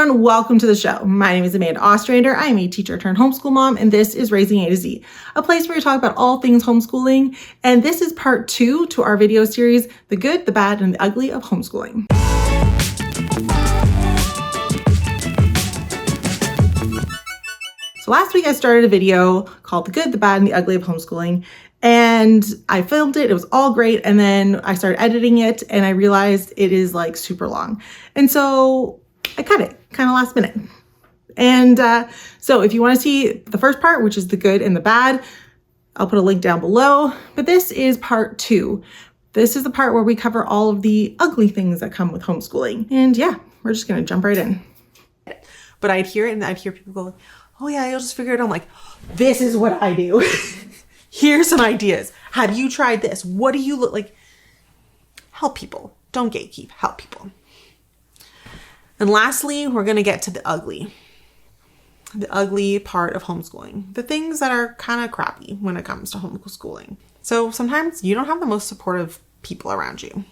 everyone, welcome to the show. My name is Amanda Ostrander. I am a teacher turned homeschool mom, and this is Raising A to Z, a place where we talk about all things homeschooling. And this is part 2 to our video series, The Good, the Bad, and the Ugly of Homeschooling. So last week I started a video called The Good, the Bad, and the Ugly of Homeschooling. And I filmed it. It was all great. And then I started editing it and I realized it is like super long. And so I cut it kind of last minute. And so if you want to see the first part, which is the good and the bad, I'll put a link down below. But this is part 2. This is the part where we cover all of the ugly things that come with homeschooling. And yeah, we're just going to jump right in. But I'd hear it and I'd hear people go, oh yeah, you'll just figure it out. I'm like, this is what I do. Here's some ideas. Have you tried this? What do you look like? Help people. Don't gatekeep. Help people. And lastly, we're going to get to the ugly part of homeschooling. The things that are kind of crappy when it comes to homeschooling. So sometimes you don't have the most supportive people around you.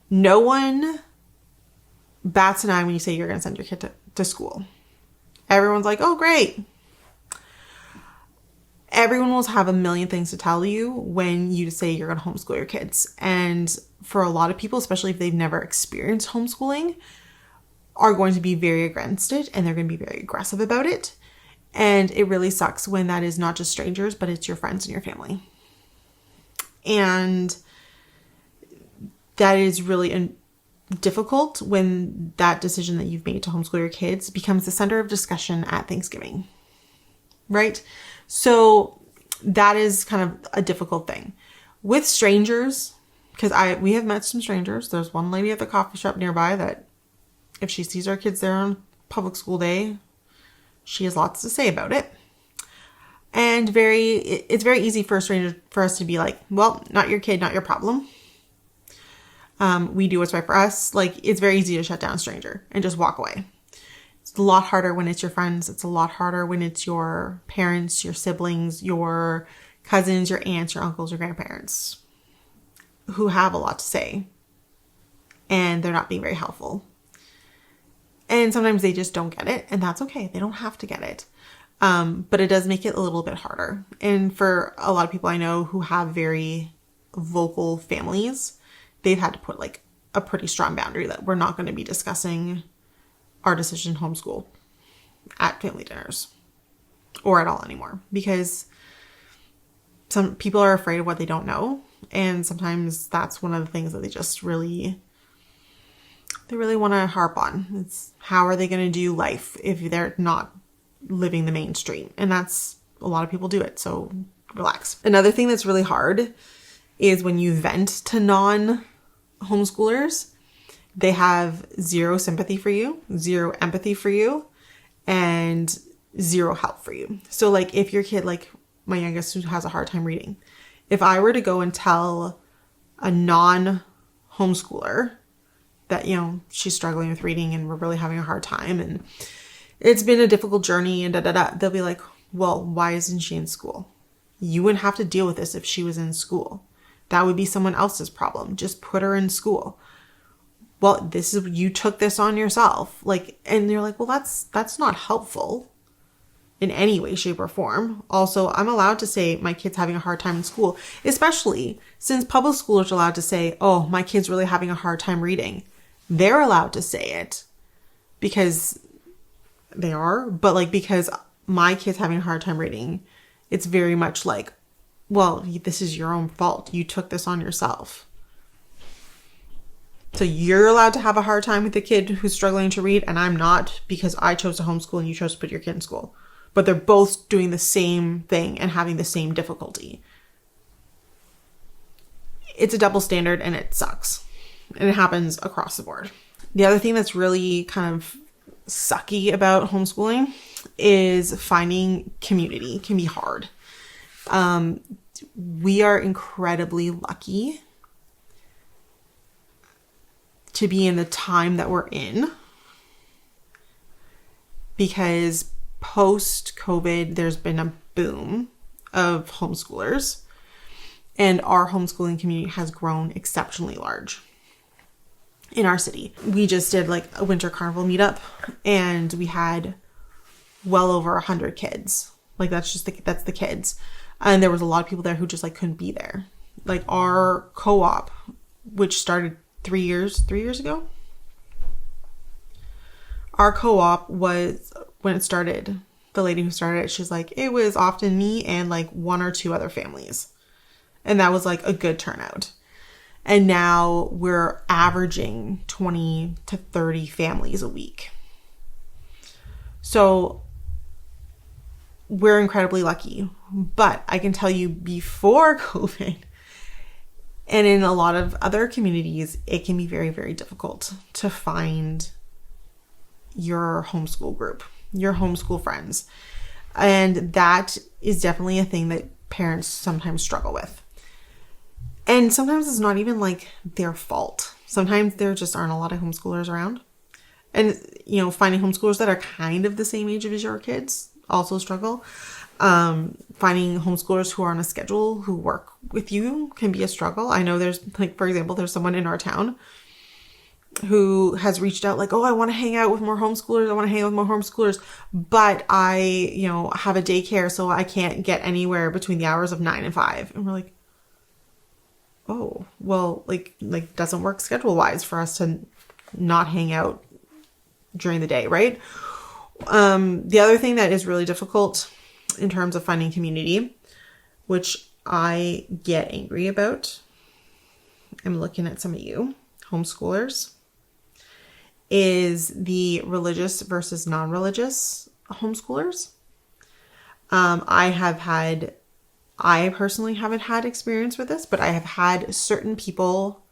No one bats an eye when you say you're going to send your kid to school. Everyone's like, oh, great. Everyone will have a million things to tell you when you say you're going to homeschool your kids. And for a lot of people, especially if they've never experienced homeschooling, are going to be very against it and they're going to be very aggressive about it. And it really sucks when that is not just strangers, but it's your friends and your family. And that is really difficult when that decision that you've made to homeschool your kids becomes the center of discussion at Thanksgiving, right? So that is kind of a difficult thing. With strangers, because we have met some strangers. There's one lady at the coffee shop nearby that if she sees our kids there on public school day, she has lots to say about it. And it's very easy for a stranger for us to be like, well, not your kid, not your problem. We do what's right for us. Like, it's very easy to shut down a stranger and just walk away. It's a lot harder when it's your friends. It's a lot harder when it's your parents, your siblings, your cousins, your aunts, your uncles, your grandparents who have a lot to say and they're not being very helpful. And sometimes they just don't get it, and that's okay. They don't have to get it. But it does make it a little bit harder. And for a lot of people I know who have very vocal families, they've had to put like a pretty strong boundary that we're not going to be discussing our decision to homeschool at family dinners or at all anymore, because some people are afraid of what they don't know. And sometimes that's one of the things that they just really want to harp on. It's how are they going to do life if they're not living the mainstream? And that's a lot of people do it. So relax. Another thing that's really hard is when you vent to non-homeschoolers. They have zero sympathy for you, zero empathy for you, and zero help for you. So like if your kid, like my youngest who has a hard time reading, if I were to go and tell a non-homeschooler that, you know, she's struggling with reading and we're really having a hard time and it's been a difficult journey and they'll be like, well, why isn't she in school? You wouldn't have to deal with this if she was in school. That would be someone else's problem. Just put her in school. Well, you took this on yourself. Like, and you're like, well, that's not helpful in any way, shape, or form. Also, I'm allowed to say my kid's having a hard time in school, especially since public schoolers are allowed to say, oh, my kid's really having a hard time reading. They're allowed to say it because they are, but like, because my kid's having a hard time reading, it's very much like, well, this is your own fault. You took this on yourself. So you're allowed to have a hard time with a kid who's struggling to read, and I'm not, because I chose to homeschool and you chose to put your kid in school. But they're both doing the same thing and having the same difficulty. It's a double standard and it sucks. And it happens across the board. The other thing that's really kind of sucky about homeschooling is finding community can be hard. We are incredibly lucky to be in the time that we're in, because post-COVID, there's been a boom of homeschoolers and our homeschooling community has grown exceptionally large. in our city. We just did like a winter carnival meetup, and we had well over 100 kids. Like that's the kids. And there was a lot of people there who just like couldn't be there. Like our co-op, which started 3 years ago. Our co-op was, when it started, the lady who started it, she's like, it was often me and like 1 or 2 other families. And that was like a good turnout. And now we're averaging 20 to 30 families a week. So we're incredibly lucky. But I can tell you, before COVID, and in a lot of other communities, it can be very, very difficult to find your homeschool group, your homeschool friends. And that is definitely a thing that parents sometimes struggle with. And sometimes it's not even like their fault. Sometimes there just aren't a lot of homeschoolers around. And, you know, finding homeschoolers that are kind of the same age as your kids also struggle. Finding homeschoolers who are on a schedule, who work with you, can be a struggle. I know there's, like, for example, there's someone in our town who has reached out like, oh, I want to hang out with more homeschoolers. But I, you know, have a daycare, so I can't get anywhere between the hours of 9 and 5. And we're like, oh, well, like doesn't work schedule wise for us to not hang out during the day, right? The other thing that is really difficult in terms of finding community, which I get angry about, I'm looking at some of you homeschoolers, is the religious versus non-religious homeschoolers. I personally haven't had experience with this, but I have had certain people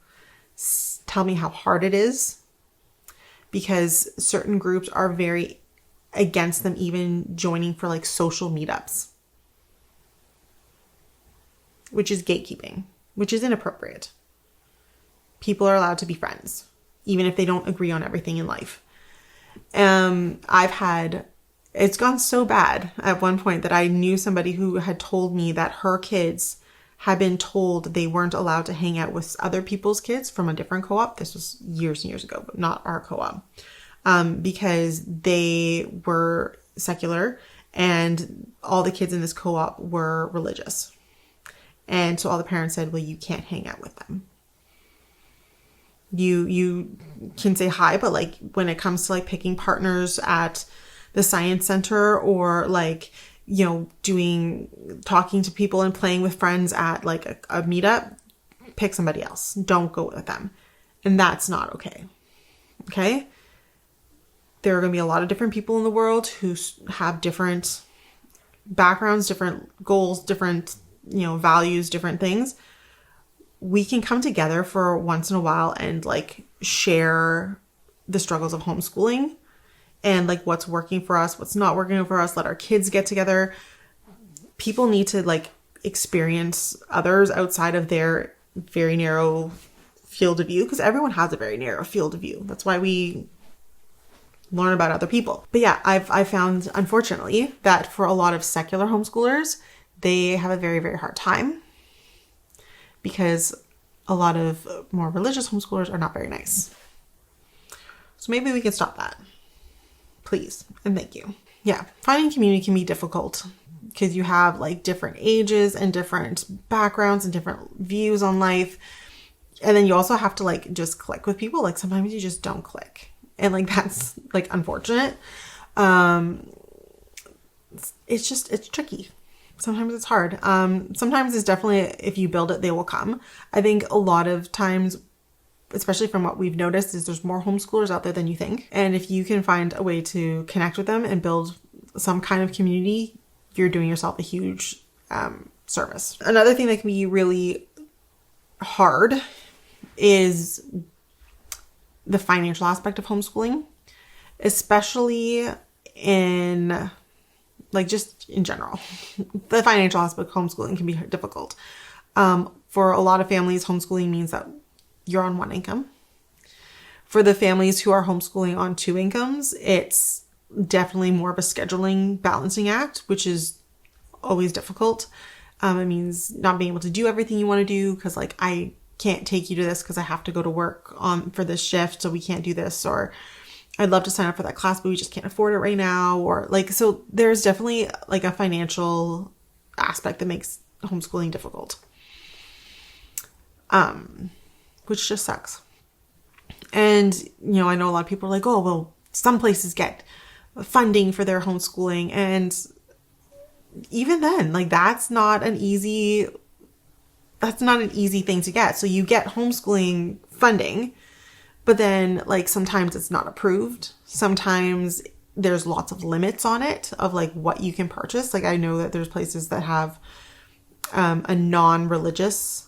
tell me how hard it is, because certain groups are very against them even joining for like social meetups, which is gatekeeping, which is inappropriate. People are allowed to be friends, even if they don't agree on everything in life. It's gone so bad at one point that I knew somebody who had told me that her kids had been told they weren't allowed to hang out with other people's kids from a different co-op. This was years and years ago, but not our co-op, because they were secular and all the kids in this co-op were religious. And so all the parents said, well, you can't hang out with them. You can say hi, but like when it comes to like picking partners at the science center, or like, you know, talking to people and playing with friends at like a meetup, pick somebody else. Don't go with them. And that's not okay. Okay? There are going to be a lot of different people in the world who have different backgrounds, different goals, different, you know, values, different things. We can come together for once in a while and like share the struggles of homeschooling and like what's working for us, what's not working for us. Let our kids get together. People need to like experience others outside of their very narrow field of view, because everyone has a very narrow field of view. That's why we learn about other people. But yeah, I've found, unfortunately, that for a lot of secular homeschoolers, they have a very, very hard time, because a lot of more religious homeschoolers are not very nice. So maybe we can stop that. Please and thank you. Yeah, finding community can be difficult because you have like different ages and different backgrounds and different views on life. And then you also have to like just click with people. Like sometimes you just don't click. And like that's like unfortunate. It's tricky. Sometimes it's hard. Sometimes it's definitely, if you build it, they will come. I think a lot of times, especially from what we've noticed, is there's more homeschoolers out there than you think. And if you can find a way to connect with them and build some kind of community, you're doing yourself a huge service. Another thing that can be really hard is the financial aspect of homeschooling, especially in like just in general. The financial aspect of homeschooling can be difficult. For a lot of families, homeschooling means that you're on one income. For the families who are homeschooling on 2 incomes, it's definitely more of a scheduling balancing act, which is always difficult. It means not being able to do everything you want to do, because like I can't take you to this because I have to go to work for this shift, so we can't do this. Or I'd love to sign up for that class, but we just can't afford it right now. Or like, so there's definitely like a financial aspect that makes homeschooling difficult. Which just sucks. And, you know, I know a lot of people are like, oh, well, some places get funding for their homeschooling. And even then, like, that's not an easy thing to get. So you get homeschooling funding, but then like sometimes it's not approved. Sometimes there's lots of limits on it of like what you can purchase. Like I know that there's places that have a non-religious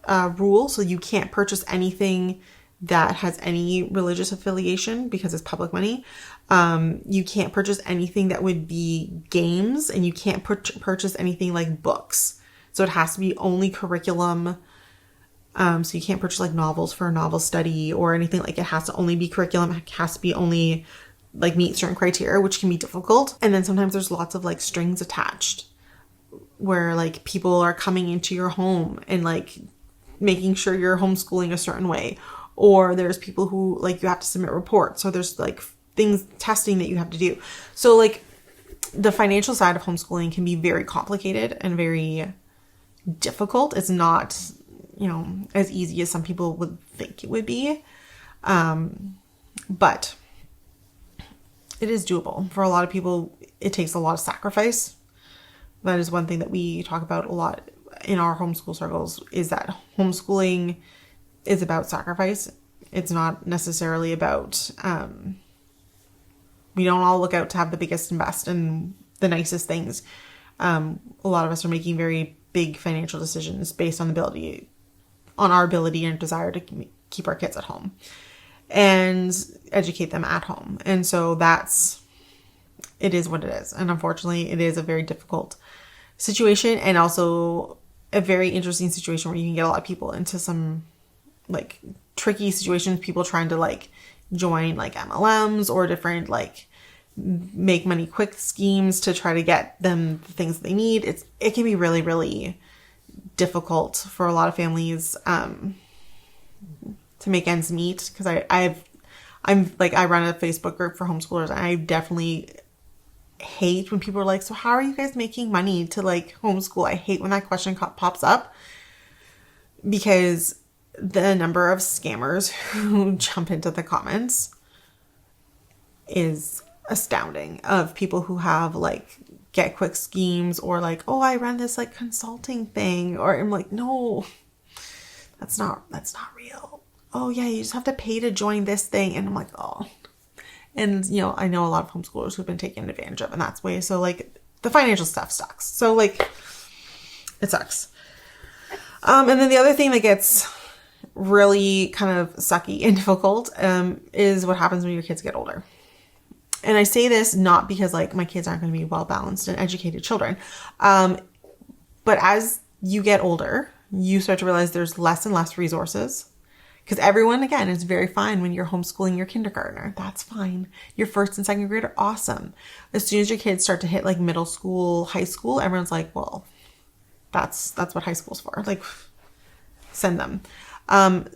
rule. So you can't purchase anything that has any religious affiliation because it's public money. You can't purchase anything that would be games, and you can't purchase anything like books. So it has to be only curriculum. So you can't purchase like novels for a novel study or anything. Like it has to only be curriculum. It has to be only like meet certain criteria, which can be difficult. And then sometimes there's lots of like strings attached where like people are coming into your home and like making sure you're homeschooling a certain way. Or there's people who like you have to submit reports. So there's like testing that you have to do. So like the financial side of homeschooling can be very complicated and very difficult. It's not, you know, as easy as some people would think it would be. But it is doable. For a lot of people, it takes a lot of sacrifice. That is one thing that we talk about a lot in our homeschool circles, is that homeschooling is about sacrifice. It's not necessarily about, we don't all look out to have the biggest and best and the nicest things. A lot of us are making very big financial decisions based on our ability and desire to keep our kids at home and educate them at home. And so it is what it is. And unfortunately, it is a very difficult situation, and also a very interesting situation where you can get a lot of people into some like tricky situations, people trying to like join like MLMs or different like make money quick schemes to try to get them the things they need. It can be really, really difficult for a lot of families to make ends meet, because I run a Facebook group for homeschoolers, and I definitely hate when people are like, so how are you guys making money to like homeschool? I hate when that question pops up, because the number of scammers who jump into the comments is astounding, of people who have like get quick schemes, or like, oh, I run this like consulting thing, or I'm like, no, that's not real. Oh yeah, you just have to pay to join this thing. And I'm like, oh. And, you know, I know a lot of homeschoolers who've been taken advantage of in that way. So, like, the financial stuff sucks. So, like, it sucks. And then the other thing that gets really kind of sucky and difficult is what happens when your kids get older. And I say this not because, like, my kids aren't going to be well-balanced and educated children. But as you get older, you start to realize there's less and less resources. Because everyone, again, is very fine when you're homeschooling your kindergartner. That's fine. Your first and second grade are awesome. As soon as your kids start to hit like middle school, high school, everyone's like, well, that's what high school's for. Like, send them.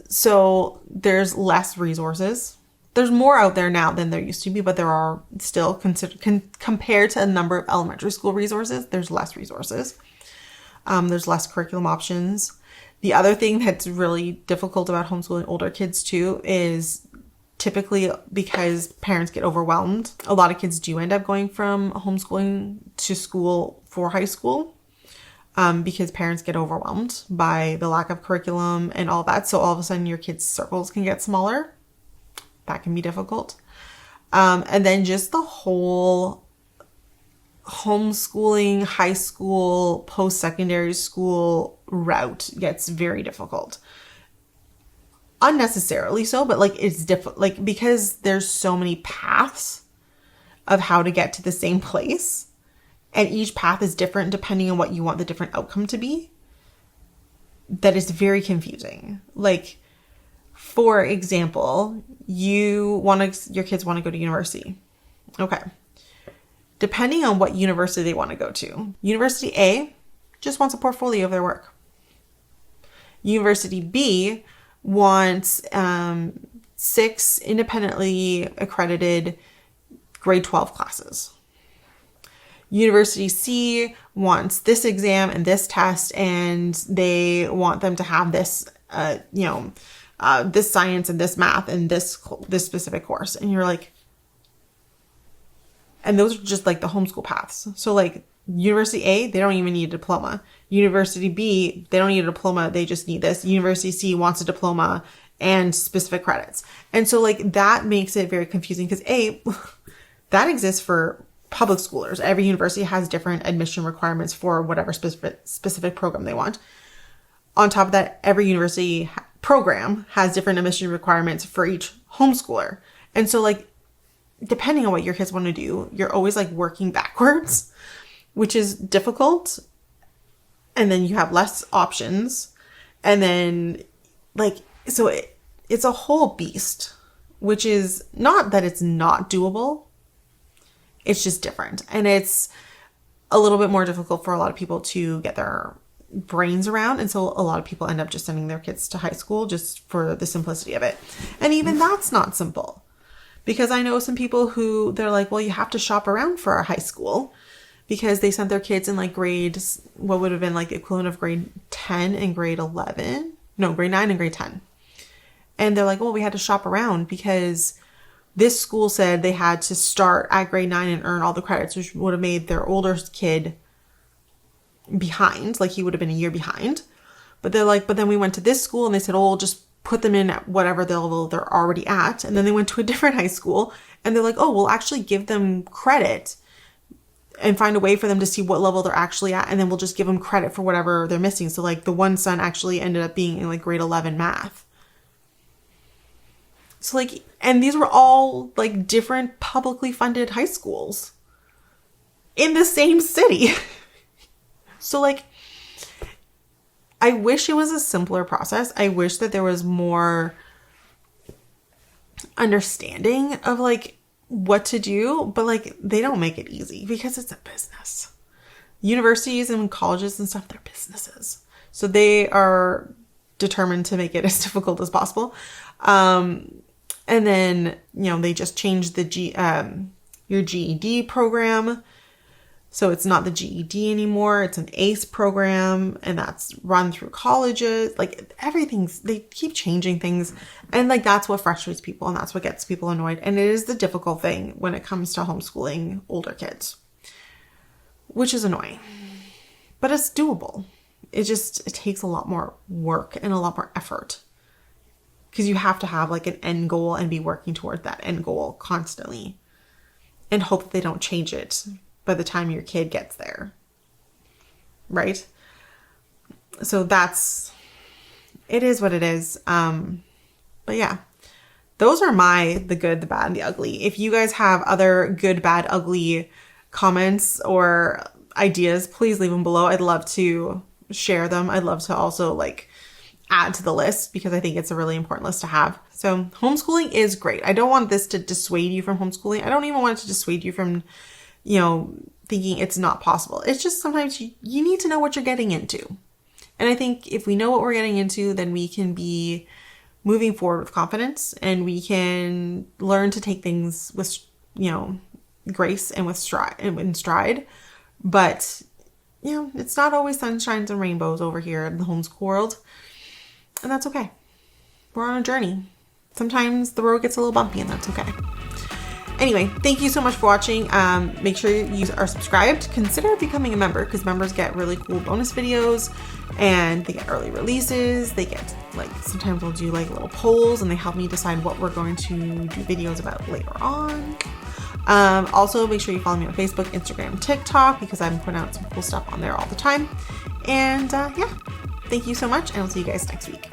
So there's less resources. There's more out there now than there used to be, but there are still compared to a number of elementary school resources, there's less resources. There's less curriculum options. The other thing that's really difficult about homeschooling older kids too is typically because parents get overwhelmed. A lot of kids do end up going from homeschooling to school for high school because parents get overwhelmed by the lack of curriculum and all that. So all of a sudden your kids' circles can get smaller. That can be difficult. And then just the whole homeschooling, high school, post-secondary school route gets very difficult. Unnecessarily so, but like it's difficult, like because there's so many paths of how to get to the same place, and each path is different depending on what you want the different outcome to be. That is very confusing. Like, for example, your kids want to go to university. Okay. Depending on what university they want to go to. University A just wants a portfolio of their work. University B wants 6 independently accredited grade 12 classes. University C wants this exam and this test, and they want them to have this, this science and this math and this specific course. And you're like, and those are just like the homeschool paths. So like University A, they don't even need a diploma. University B, they don't need a diploma. They just need this. University C wants a diploma and specific credits. And so like that makes it very confusing because that exists for public schoolers. Every university has different admission requirements for whatever specific program they want. On top of that, every university program has different admission requirements for each homeschooler. And so like, depending on what your kids want to do, you're always like working backwards, which is difficult. And then you have less options. And then like, so it's a whole beast, which is not that it's not doable. It's just different. And it's a little bit more difficult for a lot of people to get their brains around. And so a lot of people end up just sending their kids to high school just for the simplicity of it. And even that's not simple, because I know some people who they're like, well, you have to shop around for a high school, because they sent their kids in like grades, what would have been like the equivalent of grade 10 and grade 11. No, grade 9 and grade 10. And they're like, well, we had to shop around because this school said they had to start at grade 9 and earn all the credits, which would have made their older kid behind. Like he would have been a year behind. But they're like, but then we went to this school and they said, oh, just put them in at whatever the level they're already at. And then they went to a different high school and they're like, oh, we'll actually give them credit and find a way for them to see what level they're actually at. And then we'll just give them credit for whatever they're missing. So like the one son actually ended up being in like grade 11 math. So like, and these were all like different publicly funded high schools in the same city. So like, I wish it was a simpler process. I wish that there was more understanding of like what to do, but like they don't make it easy because it's a business. Universities and colleges and stuff, they're businesses. So they are determined to make it as difficult as possible. And then, they just changed your GED program. So it's not the GED anymore. It's an ACE program, and that's run through colleges. Like they keep changing things. And like, that's what frustrates people, and that's what gets people annoyed. And it is the difficult thing when it comes to homeschooling older kids, which is annoying, but it's doable. It takes a lot more work and a lot more effort, because you have to have like an end goal and be working toward that end goal constantly and hope that they don't change it by the time your kid gets there. Right? So it is what it is. But yeah, those are the good, the bad, and the ugly. If you guys have other good, bad, ugly comments or ideas, please leave them below. I'd love to share them. I'd love to also like add to the list, because I think it's a really important list to have. So homeschooling is great. I don't want this to dissuade you from homeschooling. I don't even want it to dissuade you from, thinking it's not possible. It's just sometimes you need to know what you're getting into. And I think if we know what we're getting into, then we can be moving forward with confidence, and we can learn to take things with, grace and with stride. But, it's not always sunshines and rainbows over here in the homeschool world. And that's okay. We're on a journey. Sometimes the road gets a little bumpy, and that's okay. Anyway, thank you so much for watching. Make sure you are subscribed. Consider becoming a member, because members get really cool bonus videos, and they get early releases. They get sometimes we'll do little polls, and they help me decide what we're going to do videos about later on. Also, make sure you follow me on Facebook, Instagram, TikTok, because I'm putting out some cool stuff on there all the time. And yeah, thank you so much, and I'll see you guys next week.